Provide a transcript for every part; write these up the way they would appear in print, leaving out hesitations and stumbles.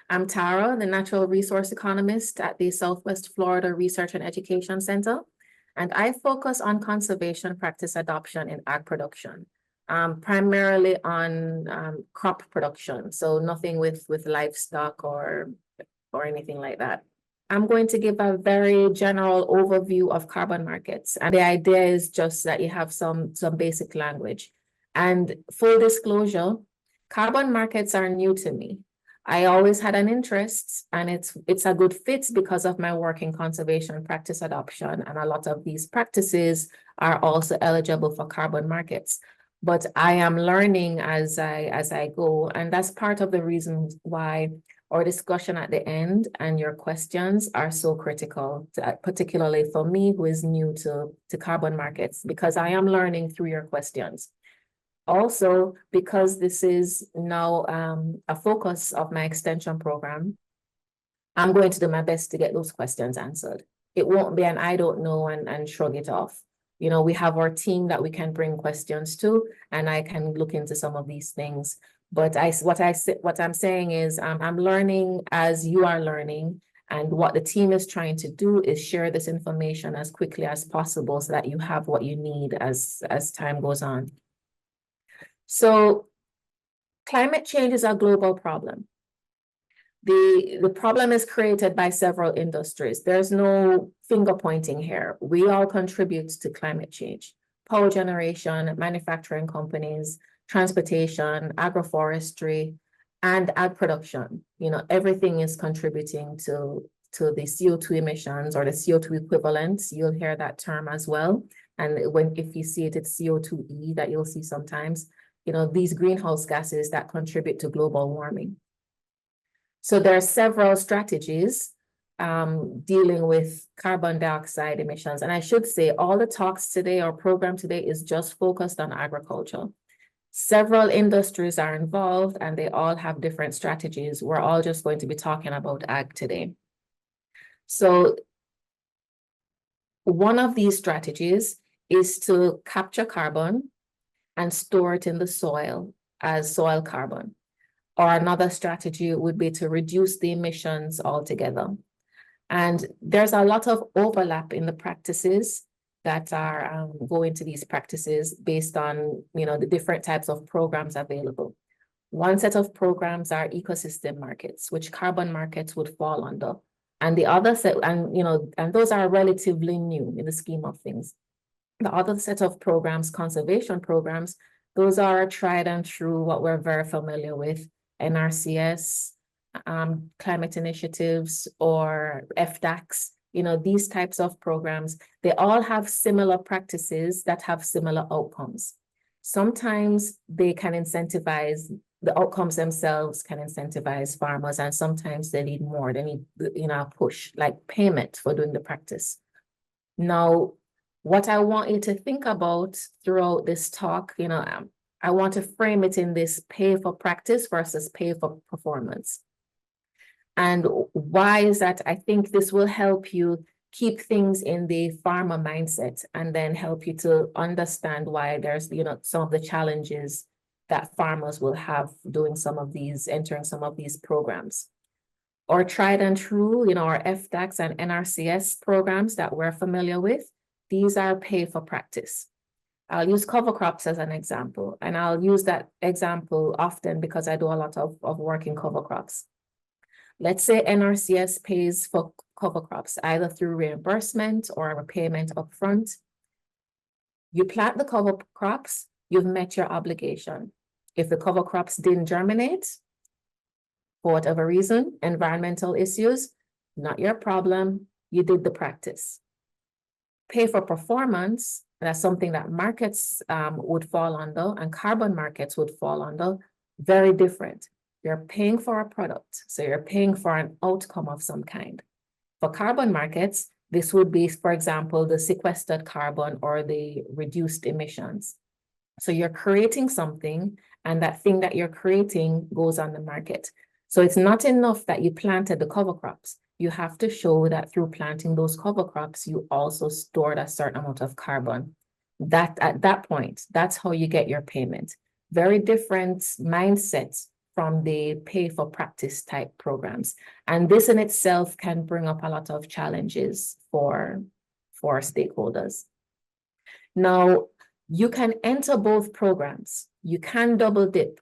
I'm Tara, the Natural Resource Economist at the Southwest Florida Research and Education Center, and I focus on conservation practice adoption in ag production, primarily on crop production, so nothing with livestock or anything like that. I'm going to give a very general overview of carbon markets, and the idea is just that you have some basic language. And full disclosure, carbon markets are new to me. I always had an interest, and it's a good fit because of my work in conservation practice adoption, and a lot of these practices are also eligible for carbon markets. But I am learning as I go, and that's part of the reason why our discussion at the end and your questions are so critical, particularly for me who is new to carbon markets, because I am learning through your questions. Also, because this is now a focus of my extension program, I'm going to do my best to get those questions answered. It won't be an I don't know and shrug it off. You know, we have our team that we can bring questions to, and I can look into some of these things. But what I'm saying is I'm learning as you are learning, and what the team is trying to do is share this information as quickly as possible so that you have what you need as time goes on. So climate change is a global problem. The problem is created by several industries. There's no finger pointing here. We all contribute to climate change. Power generation, manufacturing companies, transportation, agroforestry, and ag production. You know, everything is contributing to the CO2 emissions or the CO2 equivalents. You'll hear that term as well. And if you see it, it's CO2e that you'll see sometimes. You know, these greenhouse gases that contribute to global warming. So there are several strategies dealing with carbon dioxide emissions. And I should say all the talks today or program today is just focused on agriculture. Several industries are involved and they all have different strategies. We're all just going to be talking about ag today. So one of these strategies is to capture carbon and store it in the soil as soil carbon. Or another strategy would be to reduce the emissions altogether. And there's a lot of overlap in the practices that are going to these practices based on, you know, the different types of programs available. One set of programs are ecosystem markets, which carbon markets would fall under. And the other set, and those are relatively new in the scheme of things. The other set of programs, conservation programs, those are tried and true, what we're very familiar with, NRCS, climate initiatives, or FDACs. You know, these types of programs, they all have similar practices that have similar outcomes. Sometimes they can incentivize, the outcomes themselves can incentivize farmers, and sometimes they need more. They need, you know, a push, like payment for doing the practice. Now, what I want you to think about throughout this talk, you know, I want to frame it in this pay for practice versus pay for performance. And why is that? I think this will help you keep things in the farmer mindset and then help you to understand why there's, you know, some of the challenges that farmers will have doing some of these, entering some of these programs. Or tried and true, you know, our FDACs and NRCS programs that we're familiar with, these are pay for practice. I'll use cover crops as an example, and I'll use that example often because I do a lot of work in cover crops. Let's say NRCS pays for cover crops, either through reimbursement or a payment upfront. You plant the cover crops, you've met your obligation. If the cover crops didn't germinate, for whatever reason, environmental issues, not your problem, you did the practice. Pay for performance, that's something that markets would fall under and carbon markets would fall under, very different. You're paying for a product, so you're paying for an outcome of some kind. For carbon markets, this would be, for example, the sequestered carbon or the reduced emissions. So you're creating something, and that thing that you're creating goes on the market. So it's not enough that you planted the cover crops. You have to show that through planting those cover crops, you also stored a certain amount of carbon. That at that point, that's how you get your payment. Very different mindsets from the pay for practice type programs. And this in itself can bring up a lot of challenges for stakeholders. Now, you can enter both programs. You can double dip,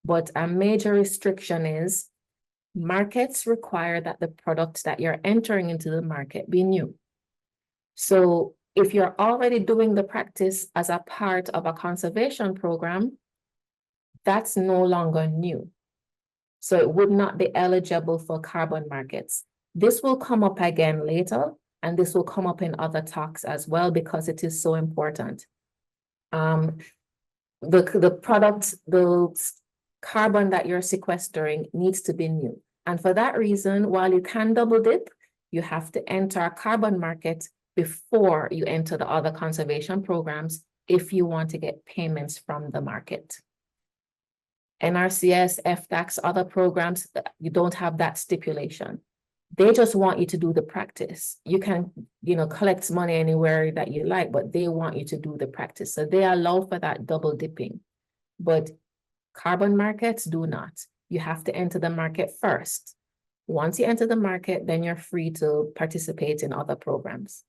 but a major restriction is markets require that the products that you're entering into the market be new. So if you're already doing the practice as a part of a conservation program, that's no longer new. So it would not be eligible for carbon markets. This will come up again later, and this will come up in other talks as well because it is so important. The product, the carbon that you're sequestering needs to be new. And for that reason, while you can double dip, you have to enter a carbon market before you enter the other conservation programs if you want to get payments from the market. NRCS, FTAX, other programs, you don't have that stipulation. They just want you to do the practice. You can, collect money anywhere that you like, but they want you to do the practice. So they allow for that double dipping. But carbon markets do not. You have to enter the market first. Once you enter the market, then you're free to participate in other programs.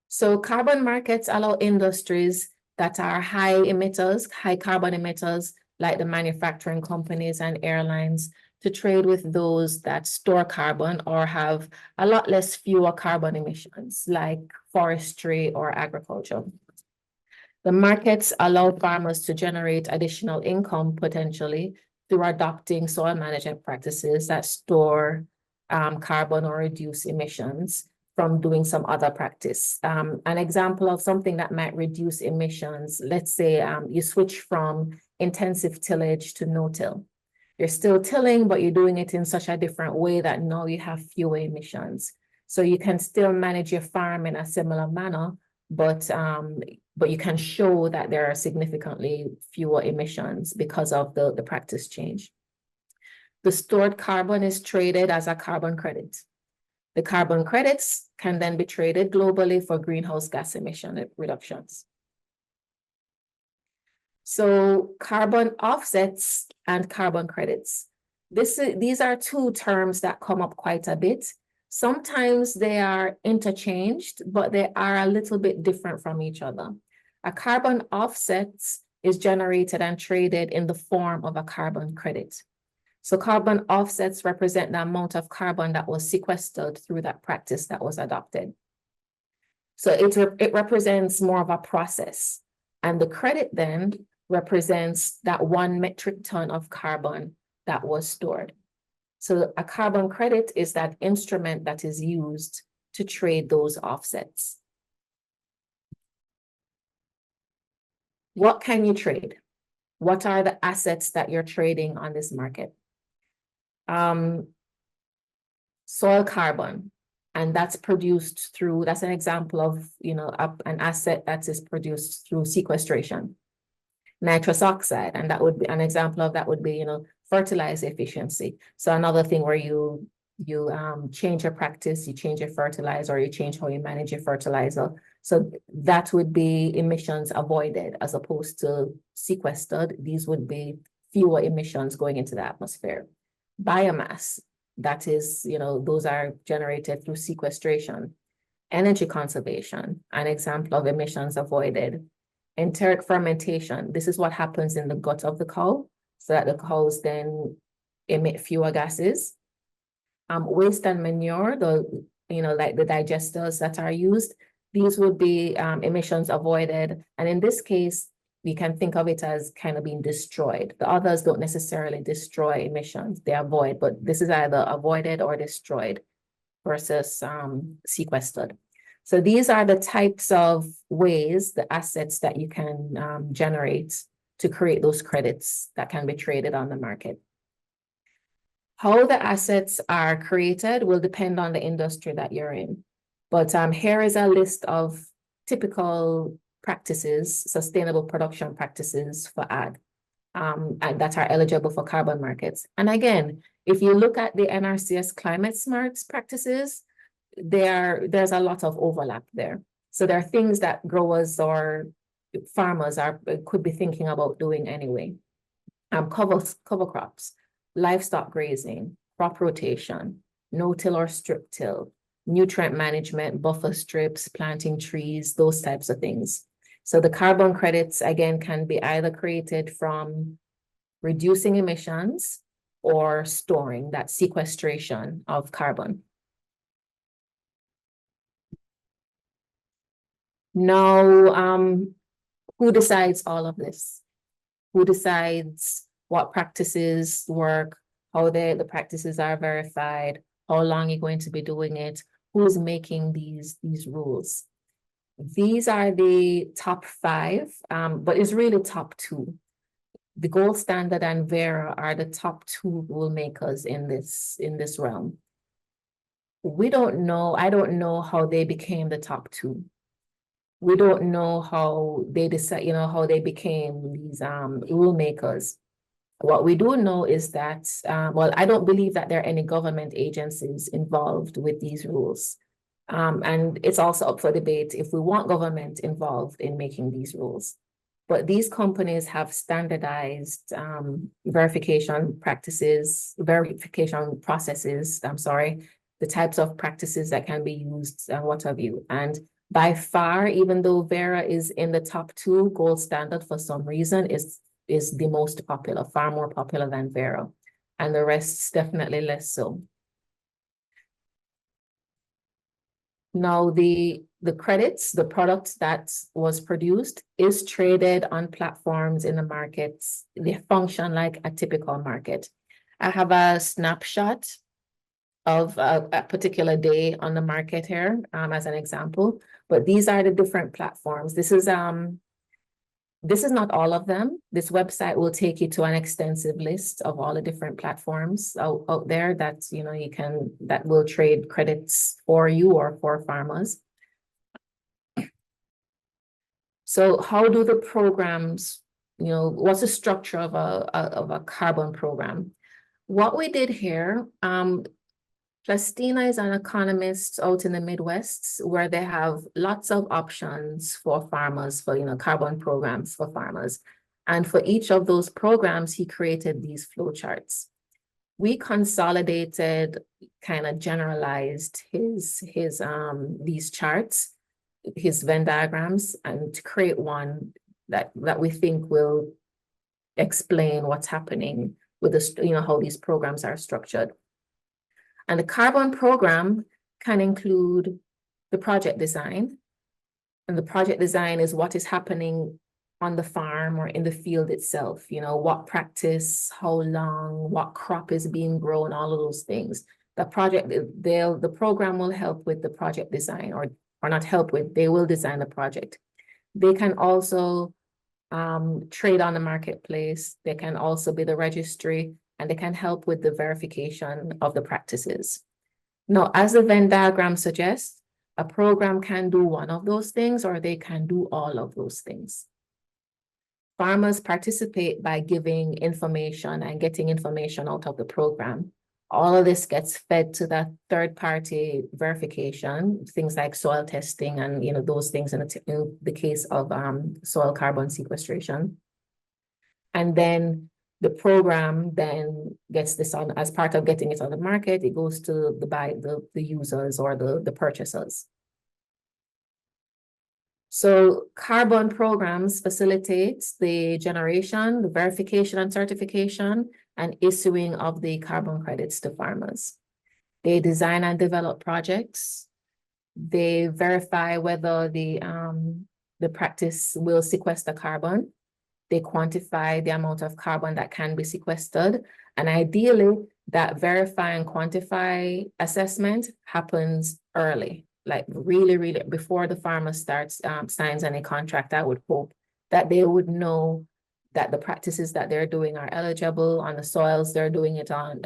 So carbon markets allow industries that are high emitters, high carbon emitters, like the manufacturing companies and airlines, to trade with those that store carbon or have a lot less fewer carbon emissions, like forestry or agriculture. The markets allow farmers to generate additional income potentially through adopting soil management practices that store carbon or reduce emissions from doing some other practice. An example of something that might reduce emissions, let's say you switch from intensive tillage to no-till. You're still tilling, but you're doing it in such a different way that now you have fewer emissions. So you can still manage your farm in a similar manner, but you can show that there are significantly fewer emissions because of the practice change. The stored carbon is traded as a carbon credit. The carbon credits can then be traded globally for greenhouse gas emission reductions. So carbon offsets and carbon credits. These are two terms that come up quite a bit. Sometimes they are interchanged, but they are a little bit different from each other. A carbon offset is generated and traded in the form of a carbon credit. So carbon offsets represent the amount of carbon that was sequestered through that practice that was adopted. So it represents more of a process. And the credit then represents that 1 metric ton of carbon that was stored. So a carbon credit is that instrument that is used to trade those offsets. What can you trade? What are the assets that you're trading on this market? Soil carbon, and that's produced through, that's an example of, an asset that is produced through sequestration. Nitrous oxide, and that would be an example of that would be, fertilizer efficiency. So another thing where you change your practice, you change your fertilizer, or you change how you manage your fertilizer. So that would be emissions avoided as opposed to sequestered. These would be fewer emissions going into the atmosphere. Biomass, that is, those are generated through sequestration. Energy conservation, an example of emissions avoided. Enteric fermentation, this is what happens in the gut of the cow, so that the cows then emit fewer gases. Waste and manure, like the digesters that are used, these would be emissions avoided. And in this case, we can think of it as kind of being destroyed. The others don't necessarily destroy emissions, they avoid, but this is either avoided or destroyed versus sequestered. So these are the types of ways, the assets that you can generate to create those credits that can be traded on the market. How the assets are created will depend on the industry that you're in. But here is a list of typical practices, sustainable production practices for ag, and that are eligible for carbon markets. And again, if you look at the NRCS climate smart practices, there's a lot of overlap there. So there are things that growers or farmers could be thinking about doing anyway. cover crops, livestock grazing, crop rotation, no-till or strip-till, nutrient management, buffer strips, planting trees, those types of things. So the carbon credits, again, can be either created from reducing emissions or storing, that sequestration of carbon. Now, who decides all of this? Who decides what practices work, how the practices are verified, how long you're going to be doing it, who's making these rules? These are the top 5, but it's really top 2. The gold standard and Vera are the top 2 rule makers in this realm. We don't know, I don't know how they became the top 2. We don't know how they decide, how they became these rule makers. What we do know is that, well, I don't believe that there are any government agencies involved with these rules. And it's also up for debate if we want government involved in making these rules. But these companies have standardized verification processes, the types of practices that can be used and what have you. And by far, even though Vera is in the top 2, gold standard for some reason is the most popular, far more popular than Vera. And the rest definitely less so. Now, the credits, the product that was produced is traded on platforms in the markets. They function like a typical market. I have a snapshot of a particular day on the market here as an example, but these are the different platforms. This is not all of them. This website will take you to an extensive list of all the different platforms out there that that will trade credits for you or for farmers. So how do the programs, what's the structure of a carbon program? What we did here, Plastina is an economist out in the Midwest where they have lots of options for farmers, for carbon programs for farmers. And for each of those programs, he created these flowcharts. We consolidated, kind of generalized these charts, his Venn diagrams, and to create one that we think will explain what's happening with how these programs are structured. And the carbon program can include the project design. And the project design is what is happening on the farm or in the field itself. What practice, how long, what crop is being grown, all of those things. The program will help with the project design or not help with, they will design the project. They can also trade on the marketplace. They can also be the registry, and they can help with the verification of the practices. Now, as the Venn diagram suggests, a program can do one of those things or they can do all of those things. Farmers participate by giving information and getting information out of the program. All of this gets fed to the third-party verification, things like soil testing and those things in the case of soil carbon sequestration. And then the program then gets this on as part of getting it on the market. It goes to the users or the purchasers. So carbon programs facilitate the generation, the verification and certification, and issuing of the carbon credits to farmers. They design and develop projects. They verify whether the practice will sequester carbon. They quantify the amount of carbon that can be sequestered. And ideally, that verify and quantify assessment happens early, like really before the farmer signs any contract. I would hope that they would know that the practices that they're doing are eligible on the soils they're doing it on,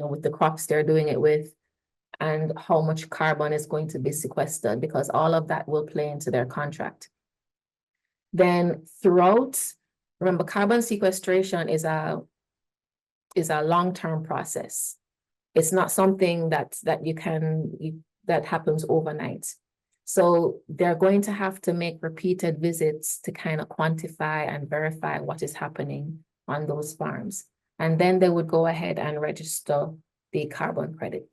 with the crops they're doing it with, and how much carbon is going to be sequestered, because all of that will play into their contract. Then throughout, remember, carbon sequestration is a long-term process. It's not something that happens overnight. So they're going to have to make repeated visits to kind of quantify and verify what is happening on those farms. And then they would go ahead and register the carbon credit.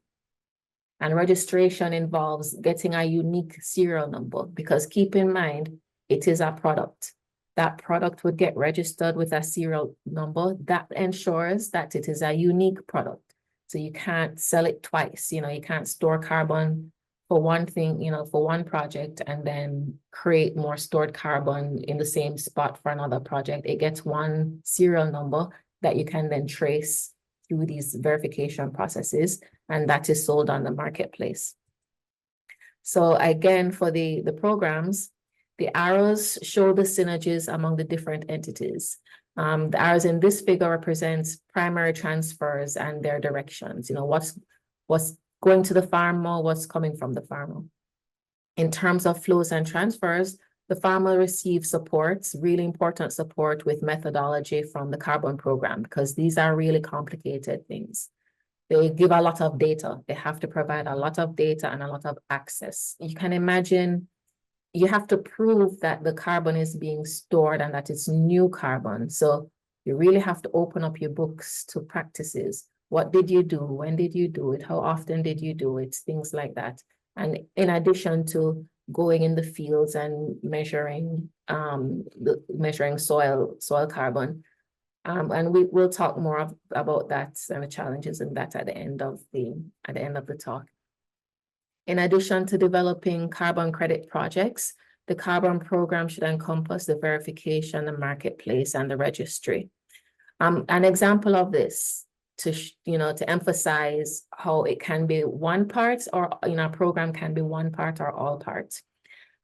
And registration involves getting a unique serial number, because keep in mind, it is a product. That product would get registered with a serial number that ensures that it is a unique product. So you can't sell it twice. You can't store carbon for one thing, for one project, and then create more stored carbon in the same spot for another project. It gets one serial number that you can then trace through these verification processes, and that is sold on the marketplace. So again, for the programs, the arrows show the synergies among the different entities. The arrows in this figure represents primary transfers and their directions. What's going to the farmer, what's coming from the farmer. In terms of flows and transfers, the farmer receives supports, really important support with methodology from the carbon program, because these are really complicated things. They give a lot of data. They have to provide a lot of data and a lot of access. You can imagine you have to prove that the carbon is being stored and that it's new carbon. So you really have to open up your books to practices. What did you do? When did you do it? How often did you do it? Things like that. And in addition to going in the fields and measuring soil carbon. And we'll talk more about that and the challenges in that at the end of the talk. In addition to developing carbon credit projects, the carbon program should encompass the verification, the marketplace, and the registry. An example of this to emphasize how it can be one part, or a program can be one part or all parts.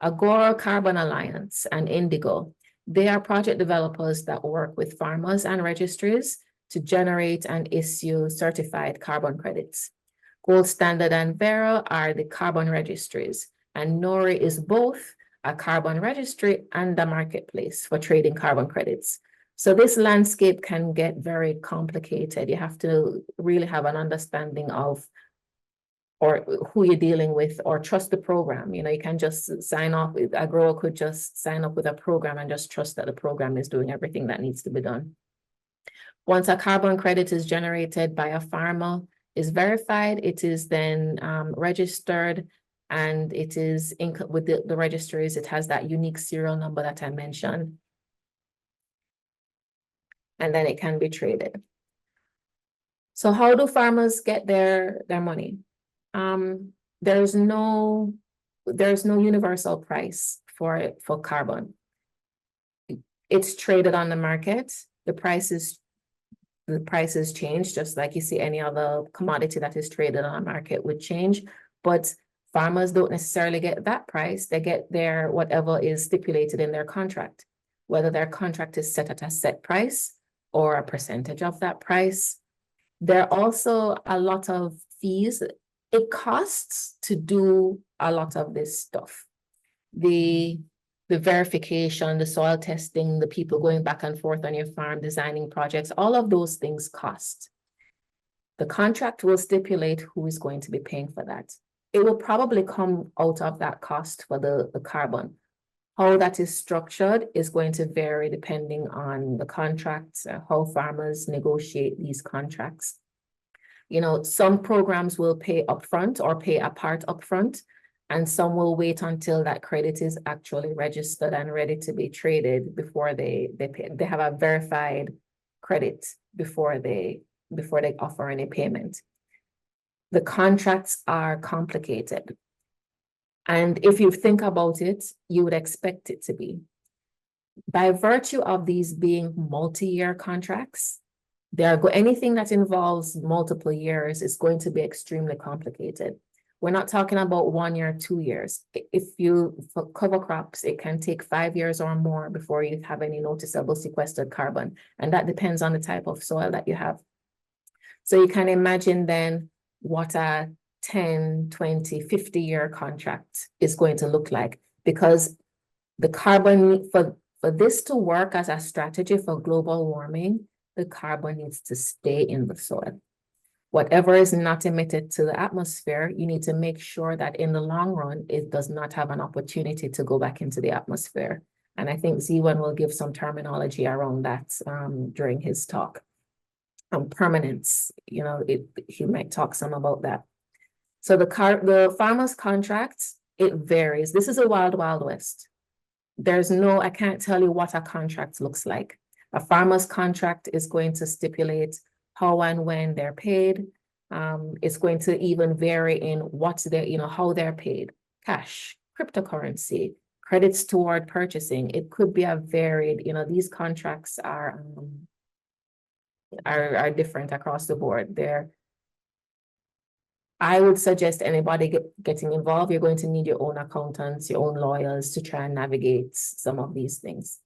Agora Carbon Alliance and Indigo, they are project developers that work with farmers and registries to generate and issue certified carbon credits. Gold Standard and Vera are the carbon registries, and NORI is both a carbon registry and a marketplace for trading carbon credits. So this landscape can get very complicated. You have to really have an understanding of or who you're dealing with, or trust the program. You can just sign off. A grower could just sign up with a program and just trust that the program is doing everything that needs to be done. Once a carbon credit is generated by a farmer, is verified, it is then registered, and it is with the registries. It has that unique serial number that I mentioned, and then it can be traded. So how do farmers get their money? There's no universal price for carbon. It's traded on the market. The prices change, just like you see any other commodity that is traded on a market would change. But farmers don't necessarily get that price. They get their whatever is stipulated in their contract, whether their contract is set at a set price or a percentage of that price. There are also a lot of fees. It costs to do a lot of this stuff. The verification, the soil testing, the people going back and forth on your farm, designing projects, all of those things cost. The contract will stipulate who is going to be paying for that. It will probably come out of that cost for the carbon. How that is structured is going to vary depending on the contracts, how farmers negotiate these contracts. Some programs will pay upfront or pay a part upfront, and some will wait until that credit is actually registered and ready to be traded before they pay. They have a verified credit before they offer any payment. The contracts are complicated. And if you think about it, you would expect it to be. By virtue of these being multi-year contracts, anything that involves multiple years is going to be extremely complicated. We're not talking about 1 year, 2 years. For cover crops, it can take 5 years or more before you have any noticeable sequestered carbon. And that depends on the type of soil that you have. So you can imagine then what a 10, 20, 50-year contract is going to look like, because the carbon, for this to work as a strategy for global warming, the carbon needs to stay in the soil. Whatever is not emitted to the atmosphere, you need to make sure that in the long run, it does not have an opportunity to go back into the atmosphere. And I think Z1 will give some terminology around that during his talk. Permanence, he might talk some about that. So the farmer's contract, it varies. This is a wild, wild west. I can't tell you what a contract looks like. A farmer's contract is going to stipulate how and when they're paid. It's going to even vary in how they're paid. Cash, cryptocurrency, credits toward purchasing. It could be a varied, these contracts are different across the board. I would suggest anybody getting involved, you're going to need your own accountants, your own lawyers to try and navigate some of these things.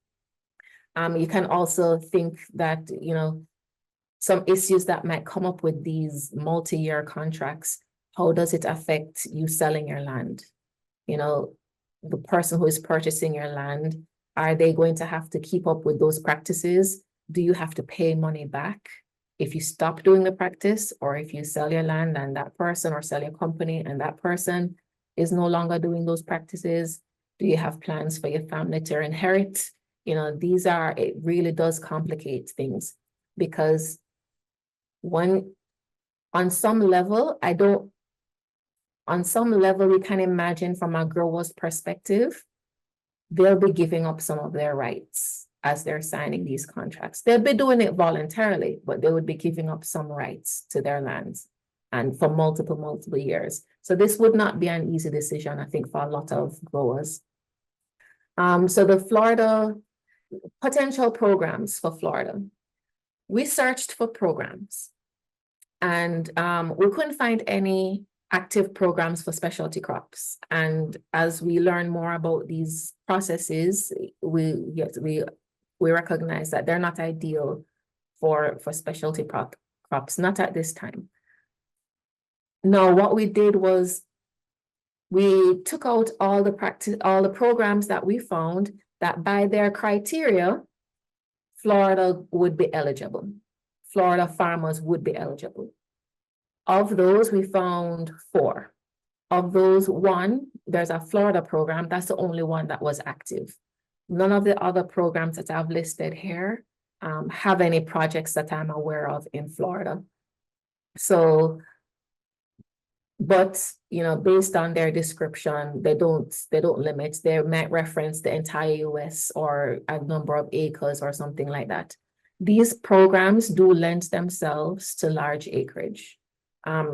You can also think that, some issues that might come up with these multi-year contracts, how does it affect you selling your land? The person who is purchasing your land, are they going to have to keep up with those practices? Do you have to pay money back if you stop doing the practice, or if you sell your land and that person, or sell your company and that person is no longer doing those practices? Do you have plans for your family to inherit? It really does complicate things, because on some level, you can imagine from a grower's perspective, they'll be giving up some of their rights as they're signing these contracts. They'll be doing it voluntarily, but they would be giving up some rights to their lands, and for multiple years. So this would not be an easy decision, I think, for a lot of growers. So the Florida potential programs for Florida. We searched for programs, and we couldn't find any active programs for specialty crops. And as we learn more about these processes, we recognize that they're not ideal for specialty crops, not at this time. No, what we did was we took out all the programs that we found that by their criteria, Florida would be eligible. Florida farmers would be eligible. Of those, we found 4. Of those, 1, there's a Florida program. That's the only one that was active. None of the other programs that I've listed here have any projects that I'm aware of in Florida. So, but, based on their description, they don't limit. They might reference the entire US or a number of acres or something like that. These programs do lend themselves to large acreage.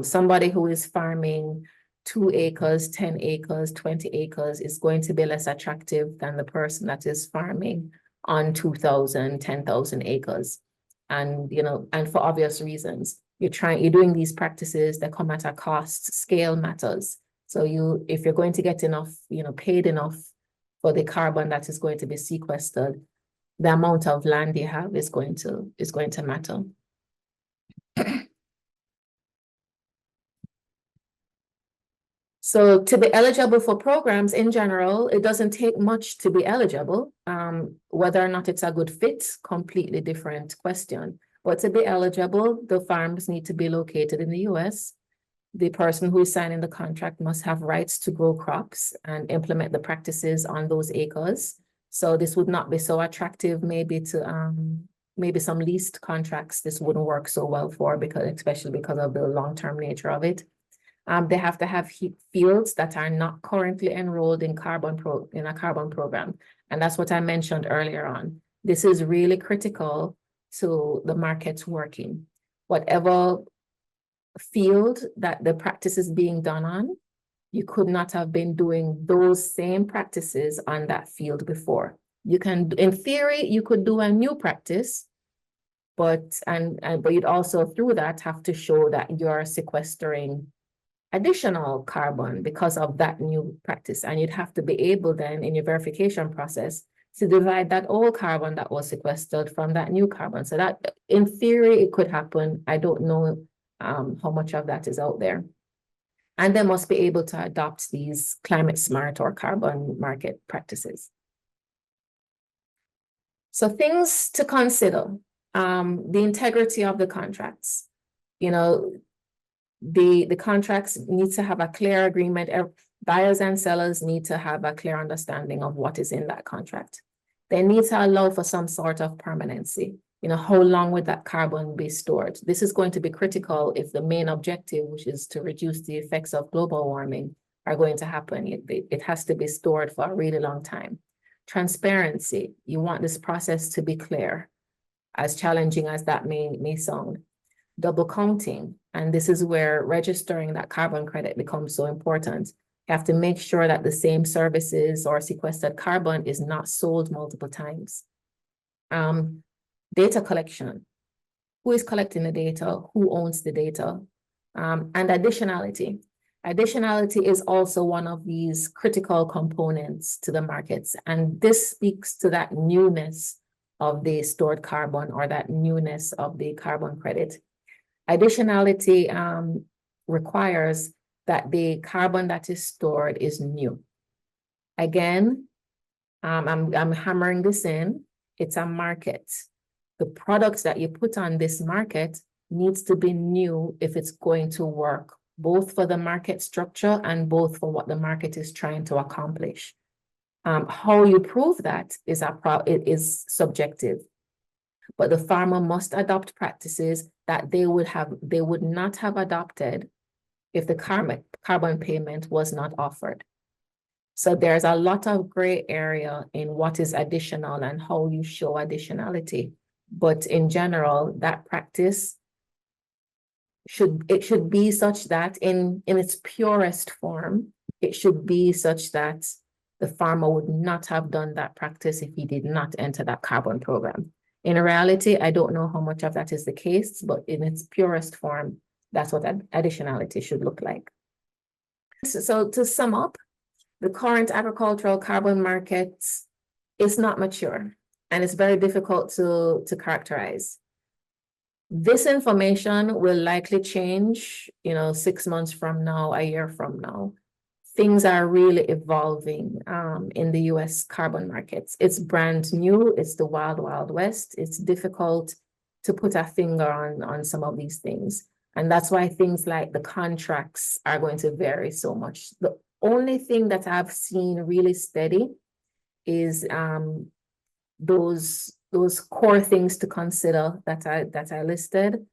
Somebody who is farming 2 acres, 10 acres, 20 acres is going to be less attractive than the person that is farming on 2,000, 10,000 acres. And, and for obvious reasons, you're doing these practices that come at a cost. Scale matters. So if you're going to get enough, paid enough for the carbon that is going to be sequestered, the amount of land you have is going to matter. So to be eligible for programs in general, it doesn't take much to be eligible. Whether or not it's a good fit, completely different question. But to be eligible, the farms need to be located in the US. The person who is signing the contract must have rights to grow crops and implement the practices on those acres. So this would not be so attractive maybe to maybe some leased contracts this wouldn't work so well for, especially because of the long-term nature of it. They have to have fields that are not currently enrolled in a carbon program. And that's what I mentioned earlier on. This is really critical to the markets working. Whatever field that the practice is being done on, you could not have been doing those same practices on that field before. You can, in theory, you could do a new practice, but you'd also through that have to show that you're sequestering additional carbon because of that new practice. And you'd have to be able then in your verification process to divide that old carbon that was sequestered from that new carbon. So that in theory, it could happen. I don't know how much of that is out there. And they must be able to adopt these climate smart or carbon market practices. So things to consider, the integrity of the contracts. The contracts need to have a clear agreement. Buyers and sellers need to have a clear understanding of what is in that contract. They need to allow for some sort of permanency. How long would that carbon be stored? This is going to be critical if the main objective, which is to reduce the effects of global warming, are going to happen. It has to be stored for a really long time. Transparency, you want this process to be clear, as challenging as that may sound. Double counting, and this is where registering that carbon credit becomes so important. You have to make sure that the same services or sequestered carbon is not sold multiple times. Data collection. Who is collecting the data? Who owns the data? And additionality. Additionality is also one of these critical components to the markets. And this speaks to that newness of the stored carbon, or that newness of the carbon credit. Additionality requires that the carbon that is stored is new. Again, I'm hammering this in. It's a market. The products that you put on this market needs to be new if it's going to work, both for the market structure and both for what the market is trying to accomplish. How you prove that is subjective, but the farmer must adopt practices that they would not have adopted if the carbon payment was not offered. So there's a lot of gray area in what is additional and how you show additionality. But in general, that practice should be such that in its purest form, it should be such that the farmer would not have done that practice if he did not enter that carbon program. In reality, I don't know how much of that is the case, but in its purest form, that's what additionality should look like. So to sum up, the current agricultural carbon market is not mature, and it's very difficult to characterize. This information will likely change, 6 months from now, a year from now. Things are really evolving in the US carbon markets. It's brand new. It's the wild, wild west. It's difficult to put a finger on some of these things. And that's why things like the contracts are going to vary so much. The only thing that I've seen really steady is those core things to consider that I listed,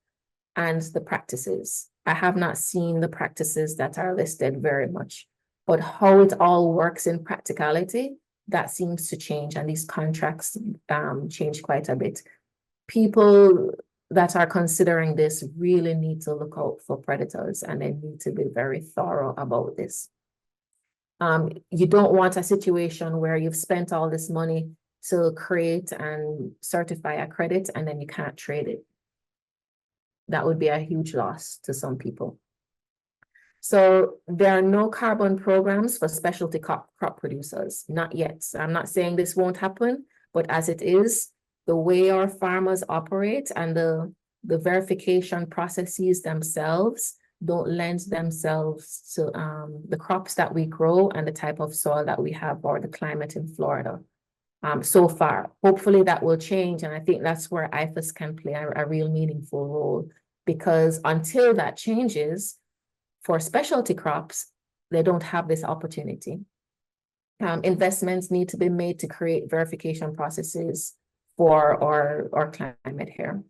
and the practices. I have not seen the practices that are listed very much, but how it all works in practicality, that seems to change, and these contracts change quite a bit. People that are considering this really need to look out for predators, and they need to be very thorough about this. You don't want a situation where you've spent all this money to create and certify a credit and then you can't trade it. That would be a huge loss to some people. So there are no carbon programs for specialty crop producers, not yet. I'm not saying this won't happen, but as it is, the way our farmers operate and the verification processes themselves don't lend themselves to the crops that we grow and the type of soil that we have or the climate in Florida. So far, hopefully that will change. And I think that's where IFAS can play a real meaningful role, because until that changes, for specialty crops, they don't have this opportunity. Investments need to be made to create verification processes for our climate here.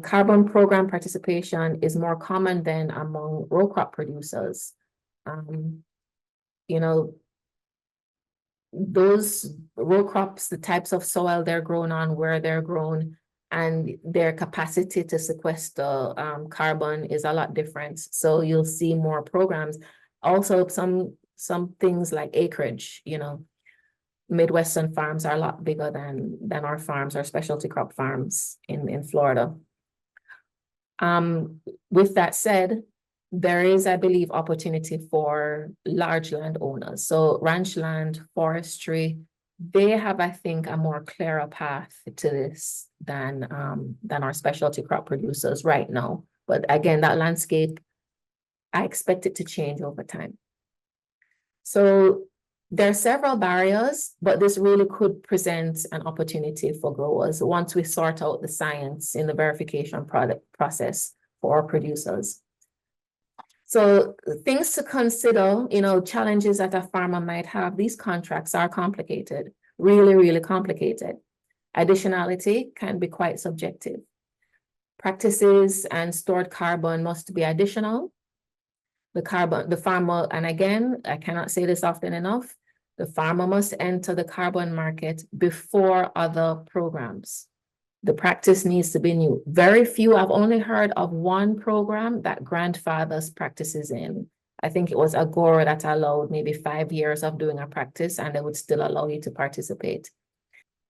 Carbon program participation is more common than among row crop producers. Those row crops, the types of soil they're grown on, where they're grown, and their capacity to sequester carbon is a lot different. So you'll see more programs. Also, some things like acreage, Midwestern farms are a lot bigger than our farms, our specialty crop farms in Florida. With that said, there is, I believe, opportunity for large landowners. So ranch land, forestry, they have, I think, a more clearer path to this than our specialty crop producers right now. But again, that landscape, I expect it to change over time. So there are several barriers, but this really could present an opportunity for growers once we sort out the science in the verification process for our producers. So things to consider, challenges that a farmer might have. These contracts are complicated. really, really complicated. Additionality can be quite subjective. Practices and stored carbon must be additional. The farmer, and again, I cannot say this often enough, the farmer must enter the carbon market before other programs. The practice needs to be new. Very few, I've only heard of one program that grandfathers practices in. I think it was Agora that allowed maybe 5 years of doing a practice, and they would still allow you to participate.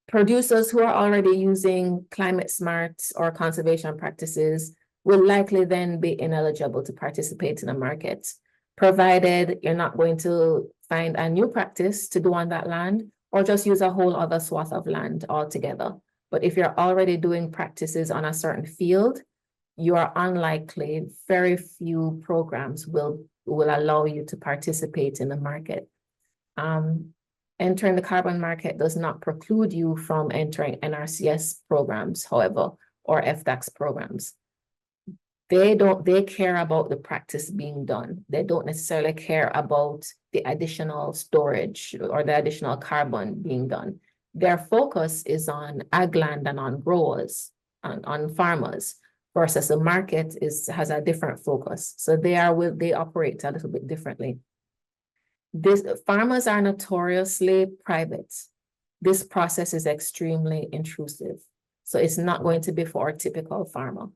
Producers who are already using climate smart or conservation practices will likely then be ineligible to participate in the market, provided you're not going to find a new practice to do on that land or just use a whole other swath of land altogether. But if you're already doing practices on a certain field, you are unlikely, very few programs will allow you to participate in the market. Entering the carbon market does not preclude you from entering NRCS programs, however, or FTAX programs. They care about the practice being done. They don't necessarily care about the additional storage or the additional carbon being done. Their focus is on ag land and on growers, on farmers, versus the market has a different focus. So they operate a little bit differently. Farmers are notoriously private. This process is extremely intrusive. So it's not going to be for a typical farmer.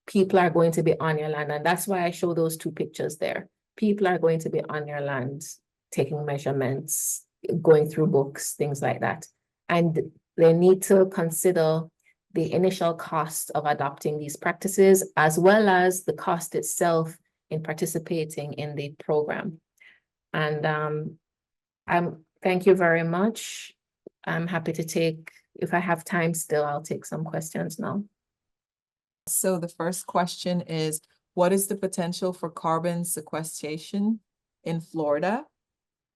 People are going to be on your land, and that's why I show those two pictures there. People are going to be on your land, taking measurements, going through books, things like that. And they need to consider the initial cost of adopting these practices, as well as the cost itself in participating in the program. And thank you very much. I'm happy to take, if I have time still, I'll take some questions now. So the first question is, what is the potential for carbon sequestration in Florida?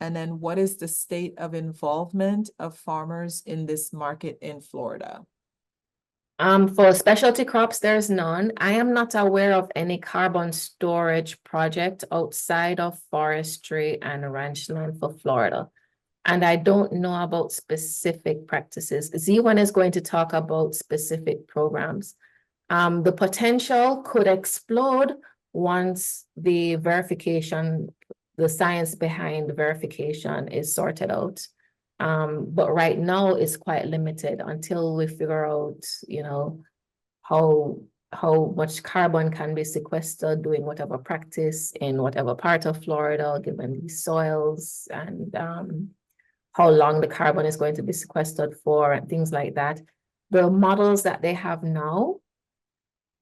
And then what is the state of involvement of farmers in this market in Florida? For specialty crops, there's none. I am not aware of any carbon storage project outside of forestry and ranchland for Florida. And I don't know about specific practices. Z1 is going to talk about specific programs. The potential could explode once the verification, the science behind the verification is sorted out. But right now it's quite limited until we figure out, how much carbon can be sequestered doing whatever practice in whatever part of Florida, given these soils, and how long the carbon is going to be sequestered for, and things like that. The models that they have now,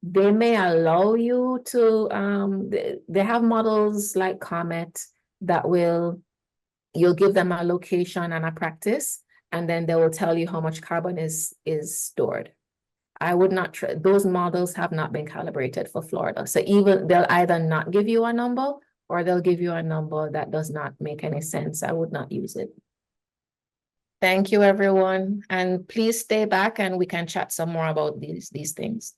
they may allow you to, they have models like Comet that you'll give them a location and a practice, and then they will tell you how much carbon is stored. I would not, those models have not been calibrated for Florida. So they'll either not give you a number or they'll give you a number that does not make any sense. I would not use it. Thank you, everyone. And please stay back and we can chat some more about these things.